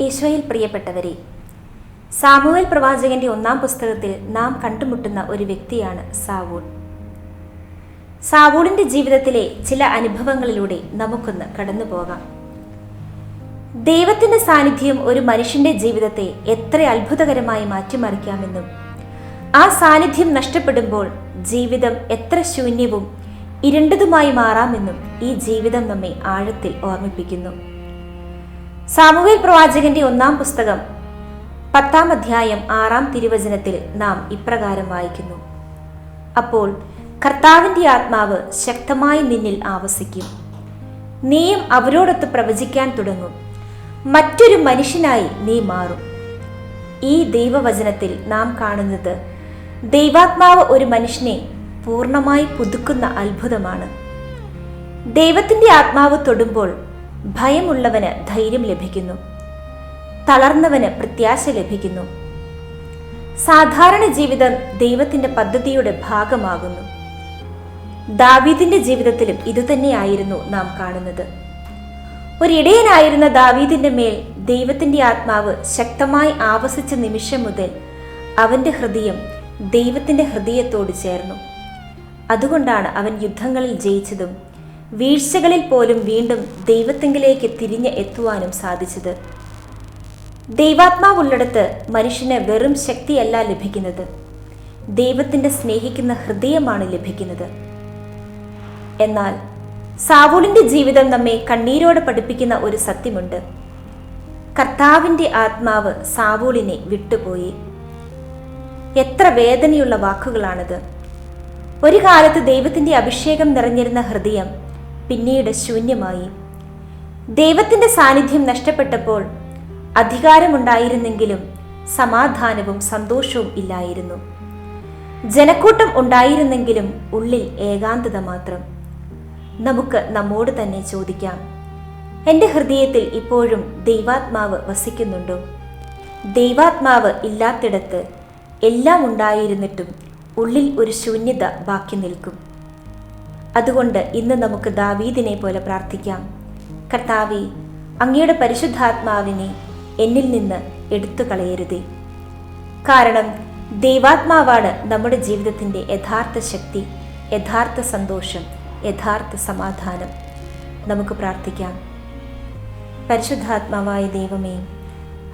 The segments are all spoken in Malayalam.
ഈശോയിൽ പ്രിയപ്പെട്ടവരെ, സാമുവേൽ പ്രവാചകന്റെ 1-ാം പുസ്തകത്തിൽ നാം കണ്ടുമുട്ടുന്ന ഒരു വ്യക്തിയാണ് സാവൂൾ. സാവൂളിന്റെ ജീവിതത്തിലെ ചില അനുഭവങ്ങളിലൂടെ നമുക്കൊന്ന് കടന്നുപോകാം. ദൈവത്തിന്റെ സാന്നിധ്യം ഒരു മനുഷ്യന്റെ ജീവിതത്തെ എത്ര അത്ഭുതകരമായി മാറ്റിമറിക്കാമെന്നും ആ സാന്നിധ്യം നഷ്ടപ്പെടുമ്പോൾ ജീവിതം എത്ര ശൂന്യവും ഇരുണ്ടതുമായി മാറാമെന്നും ഈ ജീവിതം നമ്മെ ആഴത്തിൽ ഓർമ്മിപ്പിക്കുന്നു. സാമുവേൽ പ്രവാചകന്റെ 1-ാം പുസ്തകം 10-ാം അധ്യായം 6-ാം തിരുവചനത്തിൽ നാം ഇപ്രകാരം വായിക്കുന്നു: അപ്പോൾ കർത്താവിന്റെ ആത്മാവ് ശക്തമായി നിന്നിൽ ആവസിക്കും, നീയും അവരോടൊത്ത് പ്രവചിക്കാൻ തുടങ്ങും, മറ്റൊരു മനുഷ്യനായി നീ മാറും. ഈ ദൈവവചനത്തിൽ നാം കാണുന്നത് ദൈവാത്മാവ് ഒരു മനുഷ്യനെ പൂർണ്ണമായി പുതുക്കുന്ന അത്ഭുതമാണ്. ദൈവത്തിന്റെ ആത്മാവ് തൊടുമ്പോൾ ഭയമുള്ളവന് ധൈര്യം ലഭിക്കുന്നു, തളർന്നവന് പ്രത്യാശ ലഭിക്കുന്നു. സാധാരണ ജീവിതം ദൈവത്തിന്റെ പദ്ധതിയുടെ ഭാഗമാകുന്നു. ദാവീദിന്റെ ജീവിതത്തിലും ഇതുതന്നെയായിരുന്നു നാം കാണുന്നത്. ഒരിടയനായിരുന്ന ദാവീദിന്റെ മേൽ ദൈവത്തിന്റെ ആത്മാവ് ശക്തമായി ആവസിച്ച നിമിഷം മുതൽ അവന്റെ ഹൃദയം ദൈവത്തിന്റെ ഹൃദയത്തോട് ചേർന്നു. അതുകൊണ്ടാണ് അവൻ യുദ്ധങ്ങളിൽ ജയിച്ചതും വീഴ്ചകളിൽ പോലും വീണ്ടും ദൈവത്തെങ്കിലേക്ക് തിരിഞ്ഞ് എത്തുവാനും സാധിച്ചത്. ദൈവാത്മാവുള്ളിടത്ത് മനുഷ്യന് വെറും ശക്തിയല്ല ലഭിക്കുന്നത്, ദൈവത്തിന്റെ സ്നേഹിക്കുന്ന ഹൃദയമാണ് ലഭിക്കുന്നത്. എന്നാൽ സാവൂളിന്റെ ജീവിതം നമ്മെ കണ്ണീരോടെ പഠിപ്പിക്കുന്ന ഒരു സത്യമുണ്ട്: കർത്താവിന്റെ ആത്മാവ് സാവൂളിനെ വിട്ടുപോയി. എത്ര വേദനയുള്ള വാക്കുകളാണത്! ഒരു കാലത്ത് ദൈവത്തിന്റെ അഭിഷേകം നിറഞ്ഞിരുന്ന ഹൃദയം പിന്നീട് ശൂന്യമായി. ദൈവത്തിന്റെ സാന്നിധ്യം നഷ്ടപ്പെട്ടപ്പോൾ അധികാരമുണ്ടായിരുന്നെങ്കിലും സമാധാനവും സന്തോഷവും ഇല്ലായിരുന്നു. ജനക്കൂട്ടം ഉണ്ടായിരുന്നെങ്കിലും ഉള്ളിൽ ഏകാന്തത മാത്രം. നമുക്ക് നമ്മോട് തന്നെ ചോദിക്കാം: എൻ്റെ ഹൃദയത്തിൽ ഇപ്പോഴും ദൈവാത്മാവ് വസിക്കുന്നുണ്ടോ? ദൈവാത്മാവ് ഇല്ലാത്തിടത്ത് എല്ലാം ഉണ്ടായിരുന്നിട്ടും ഉള്ളിൽ ഒരു ശൂന്യത ബാക്കി നിൽക്കും. അതുകൊണ്ട് ഇന്ന് നമുക്ക് ദാവീദിനെ പോലെ പ്രാർത്ഥിക്കാം: കർത്താവേ, അങ്ങയുടെ പരിശുദ്ധാത്മാവിനെ എന്നിൽ നിന്ന് എടുത്തു കളയരുതേ. കാരണം ദൈവാത്മാവാണ് നമ്മുടെ ജീവിതത്തിൻ്റെ യഥാർത്ഥ ശക്തി, യഥാർത്ഥ സന്തോഷം, യഥാർത്ഥ സമാധാനം. നമുക്ക് പ്രാർത്ഥിക്കാം. പരിശുദ്ധാത്മാവായ ദൈവമേ,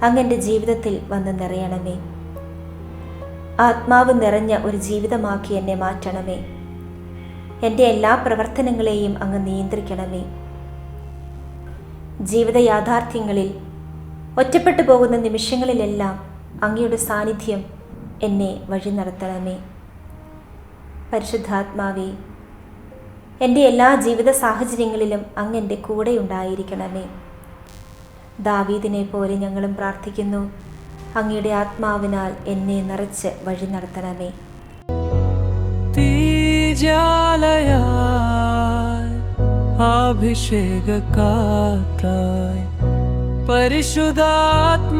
അങ്ങൻ്റെ ജീവിതത്തിൽ വന്ന് നിറയണമേ. ആത്മാവ് നിറഞ്ഞ ഒരു ജീവിതമാക്കി എന്നെ മാറ്റണമേ. എൻ്റെ എല്ലാ പ്രവർത്തനങ്ങളെയും അങ്ങ് നിയന്ത്രിക്കണമേ. ജീവിത യാഥാർത്ഥ്യങ്ങളിൽ ഒറ്റപ്പെട്ടു പോകുന്ന നിമിഷങ്ങളിലെല്ലാം അങ്ങയുടെ സാന്നിധ്യം എന്നെ വഴി നടത്തണമേ. പരിശുദ്ധാത്മാവേ, എൻ്റെ എല്ലാ ജീവിത സാഹചര്യങ്ങളിലും അങ്ങ് എൻ്റെ കൂടെ ഉണ്ടായിരിക്കണമേ. ദാവീദിനെ പോലെ ഞങ്ങളും പ്രാർത്ഥിക്കുന്നു: അങ്ങയുടെ ആത്മാവിനാൽ എന്നെ നിറച്ച് വഴി നടത്തണമേ. അഭിഷേകക്കാറ്റായി പരിശുദ്ധാത്മാവേ